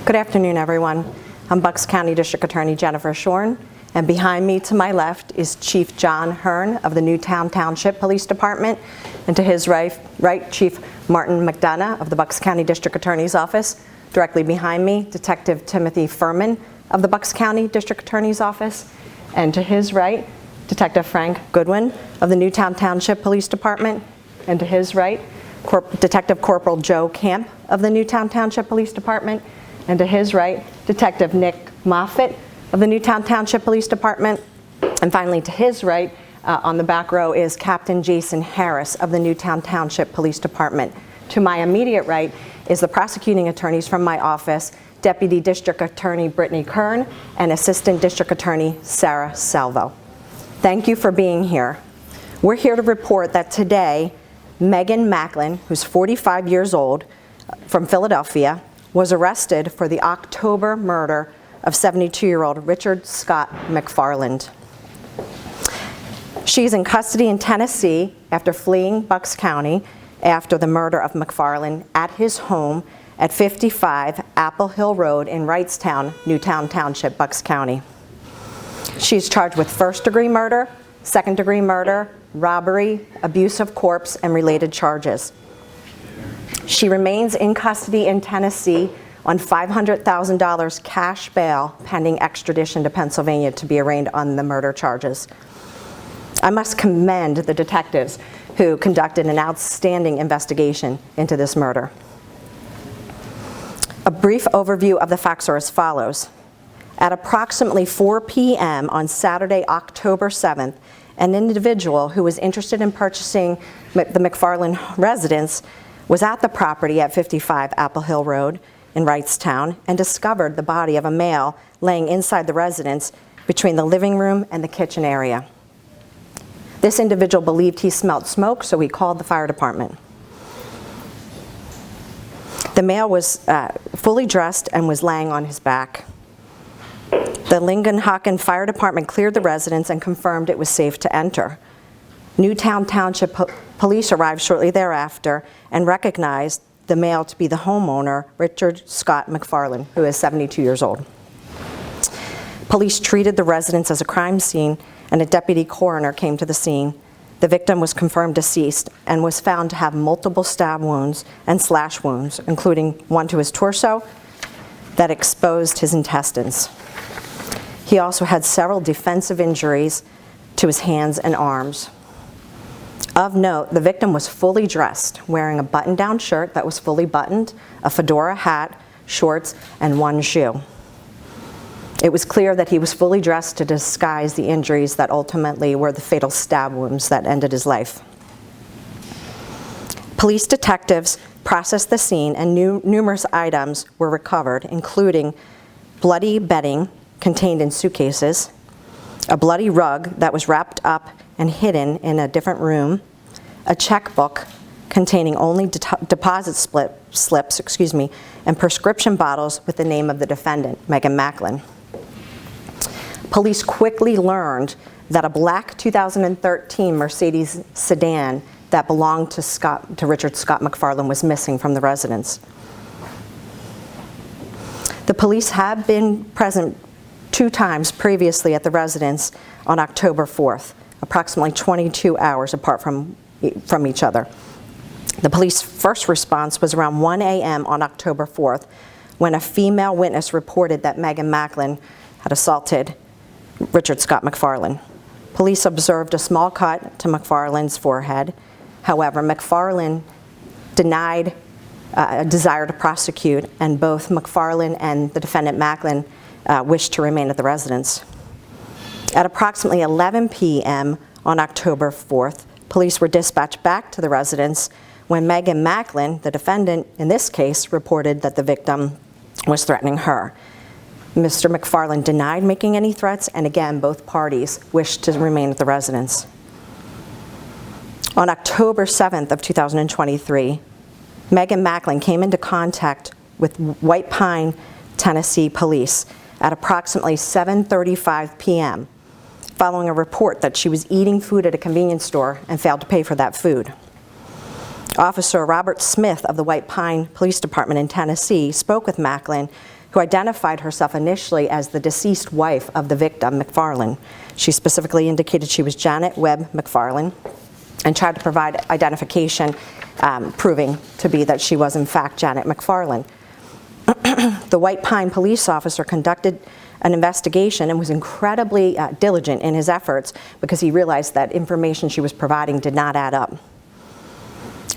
Good afternoon, everyone. I'm Bucks County District Attorney Jennifer Shorn, and behind me to my left is Chief John Hearn of the Newtown Township Police Department, and to his right, Chief Martin McDonough of the Bucks County District Attorney's Office. Directly behind me, Detective Timothy Furman of the Bucks County District Attorney's Office, and to his right, Detective Frank Goodwin of the Newtown Township Police Department, and to his right, Detective Corporal Joe Camp of the Newtown Township Police Department, and to his right, Detective Nick Moffitt of the Newtown Township Police Department, and finally to his right, on the back row, is Captain Jason Harris of the Newtown Township Police Department. To my immediate right is the prosecuting attorneys from my office, Deputy District Attorney Brittany Kern and Assistant District Attorney Sarah Salvo. Thank you for being here. We're here to report that today, Meghan Macklin, who's 45 years old, from Philadelphia, was arrested for the October murder of 72-year-old Richard Scott MacFarland. She's in custody in Tennessee after fleeing Bucks County after the murder of MacFarland at his home at 55 Apple Hill Road in Wrightstown, Newtown Township, Bucks County. She's charged with first-degree murder, second-degree murder, robbery, abuse of corpse, and related charges. She remains in custody in Tennessee on $500,000 cash bail pending extradition to Pennsylvania to be arraigned on the murder charges. I must commend the detectives who conducted an outstanding investigation into this murder. A brief overview of the facts are as follows. At approximately 4 p.m. on Saturday, October 7th, an individual who was interested in purchasing the MacFarland residence was at the property at 55 Apple Hill Road in Wrightstown and discovered the body of a male laying inside the residence between the living room and the kitchen area. This individual believed he smelled smoke, so he called the fire department. The male was fully dressed and was laying on his back. The Lingenhaken Fire Department cleared the residence and confirmed it was safe to enter. Newtown Township Police arrived shortly thereafter and recognized the male to be the homeowner, Richard Scott MacFarland, who is 72 years old. Police treated the residence as a crime scene, and a deputy coroner came to the scene. The victim was confirmed deceased and was found to have multiple stab wounds and slash wounds, including one to his torso that exposed his intestines. He also had several defensive injuries to his hands and arms. Of note, the victim was fully dressed, wearing a button-down shirt that was fully buttoned, a fedora hat, shorts, and one shoe. It was clear that he was fully dressed to disguise the injuries that ultimately were the fatal stab wounds that ended his life. Police detectives processed the scene and numerous items were recovered, including bloody bedding contained in suitcases, a bloody rug that was wrapped up and hidden in a different room, a checkbook containing only deposit slips, and prescription bottles with the name of the defendant, Meghan Macklin. Police quickly learned that a black 2013 Mercedes sedan that belonged to Richard Scott MacFarland was missing from the residence. The police had been present 2 times previously at the residence on October 4th, approximately 22 hours apart from each other. The police first response was around 1 a.m. on October 4th when a female witness reported that Meghan Macklin had assaulted Richard Scott MacFarland. Police observed a small cut to MacFarland's forehead. However, MacFarland denied a desire to prosecute, and both MacFarland and the defendant Macklin wished to remain at the residence. At approximately 11 p.m. on October 4th, police were dispatched back to the residence when Meghan Macklin, the defendant in this case, reported that the victim was threatening her. Mr. MacFarland denied making any threats, and again, both parties wished to remain at the residence. On October 7th of 2023, Meghan Macklin came into contact with White Pine, Tennessee police at approximately 7:35 p.m. following a report that she was eating food at a convenience store and failed to pay for that food. Officer Robert Smith of the White Pine Police Department in Tennessee spoke with Macklin who identified herself initially as the deceased wife of the victim, MacFarland. She specifically indicated she was Janet Webb MacFarland and tried to provide identification proving to be that she was in fact Janet MacFarland. The White Pine police officer conducted an investigation and was incredibly diligent in his efforts because he realized that information she was providing did not add up.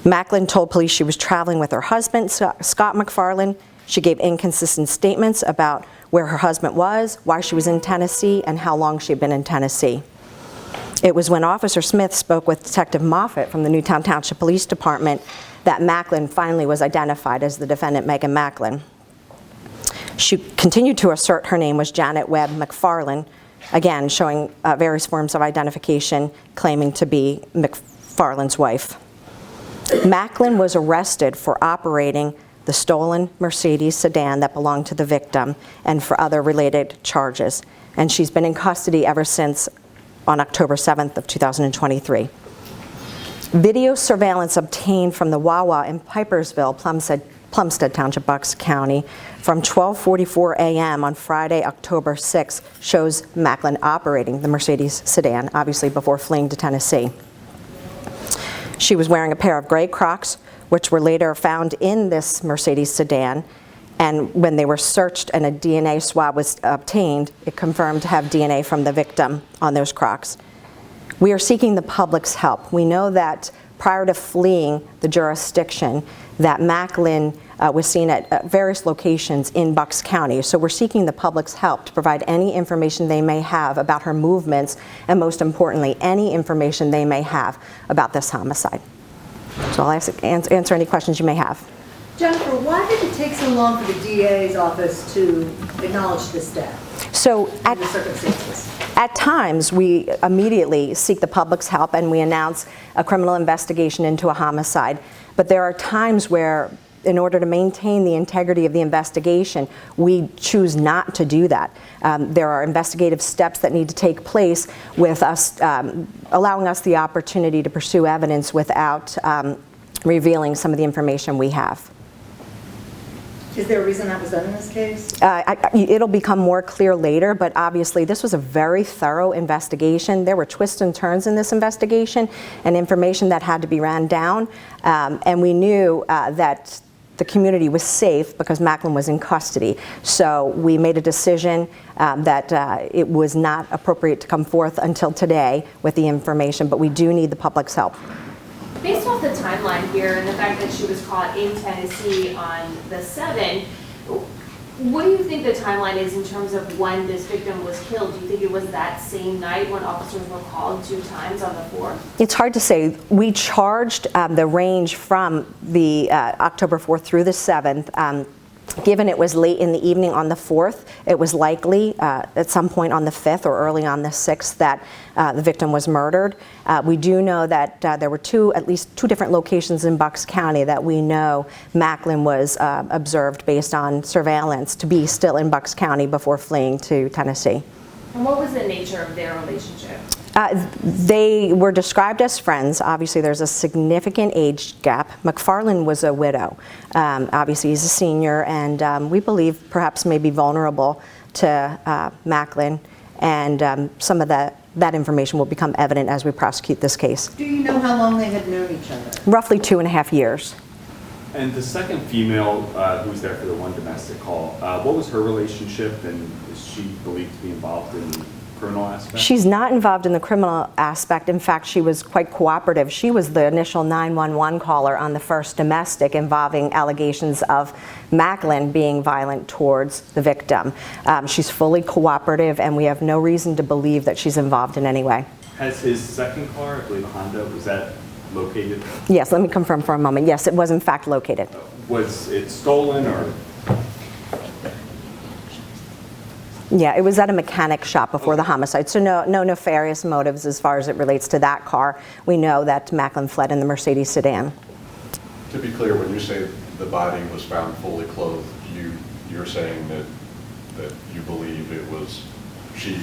Macklin told police she was traveling with her husband, Scott MacFarland. She gave inconsistent statements about where her husband was, why she was in Tennessee, and how long she had been in Tennessee. It was when Officer Smith spoke with Detective Moffat from the Newtown Township Police Department that Macklin finally was identified as the defendant, Meghan Macklin. She continued to assert her name was Janet Webb MacFarland, again showing various forms of identification, claiming to be MacFarland's wife. Macklin was arrested for operating the stolen Mercedes sedan that belonged to the victim and for other related charges. And she's been in custody ever since on October 7th of 2023. Video surveillance obtained from the Wawa in Pipersville, Plumstead Township, Bucks County, from 12:44 a.m. on Friday, October 6th, shows Macklin operating the Mercedes sedan, obviously before fleeing to Tennessee. She was wearing a pair of gray Crocs, which were later found in this Mercedes sedan, and when they were searched and a DNA swab was obtained, it confirmed to have DNA from the victim on those Crocs. We are seeking the public's help. We know that prior to fleeing the jurisdiction, that Macklin was seen at various locations in Bucks County. So we're seeking the public's help to provide any information they may have about her movements, and most importantly, any information they may have about this homicide. So I'll answer any questions you may have. Jennifer, why did it take so long for the DA's office to acknowledge this death? So The circumstances. at times, we immediately seek the public's help and we announce a criminal investigation into a homicide. But there are times where, in order to maintain the integrity of the investigation, we choose not to do that. There are investigative steps that need to take place with us, allowing us the opportunity to pursue evidence without revealing some of the information we have. Is there a reason that was done in this case? It'll become more clear later, but obviously this was a very thorough investigation. There were twists and turns in this investigation and information that had to be ran down, and we knew that the community was safe because Macklin was in custody. So we made a decision that it was not appropriate to come forth until today with the information, but we do need the public's help. Based off the timeline here and the fact that she was caught in Tennessee on the 7th, what do you think the timeline is in terms of when this victim was killed? Do you think it was that same night when officers were called 2 times on the 4th? It's hard to say. We charged the range from the October 4th through the 7th. Given it was late in the evening on the 4th, it was likely at some point on the 5th or early on the 6th that the victim was murdered. We do know that there were at least two different locations in Bucks County that we know Macklin was observed based on surveillance to be still in Bucks County before fleeing to Tennessee. And what was the nature of their relationship? They were described as friends. Obviously, there's a significant age gap. MacFarland was a widow. Obviously, he's a senior, and we believe perhaps may be vulnerable to Macklin, and some of that information will become evident as we prosecute this case. Do you know how long they had known each other? Roughly 2.5 years. And the second female who was there for the one domestic call, what was her relationship, and is she believed to be involved in the criminal aspect? She's not involved in the criminal aspect. In fact, she was quite cooperative. She was the initial 911 caller on the first domestic involving allegations of Macklin being violent towards the victim. She's fully cooperative, and we have no reason to believe that she's involved in any way. Has his second car, I believe a Honda, was that located? Yes, let me confirm for a moment. Yes, it was in fact located. Was it stolen or? Yeah, it was at a mechanic shop before the homicide, so no nefarious motives as far as it relates to that car. We know that Macklin fled in the Mercedes sedan. To be clear, when you say the body was found fully clothed, you're saying that you believe it was she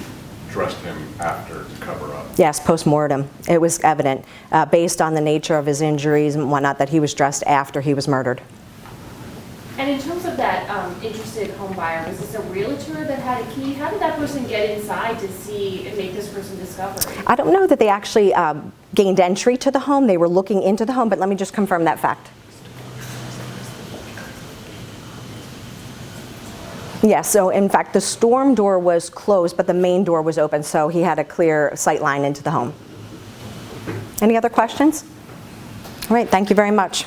dressed him after to cover up? Yes, post-mortem. It was evident, based on the nature of his injuries and whatnot, that he was dressed after he was murdered. And in terms of that interested home buyer, was this a realtor that had a key? How did that person get inside to see and make this person discovery? I don't know that they actually gained entry to the home. They were looking into the home, but let me just confirm that fact. Yes, so in fact, the storm door was closed, but the main door was open, so he had a clear sight line into the home. Any other questions? All right, thank you very much.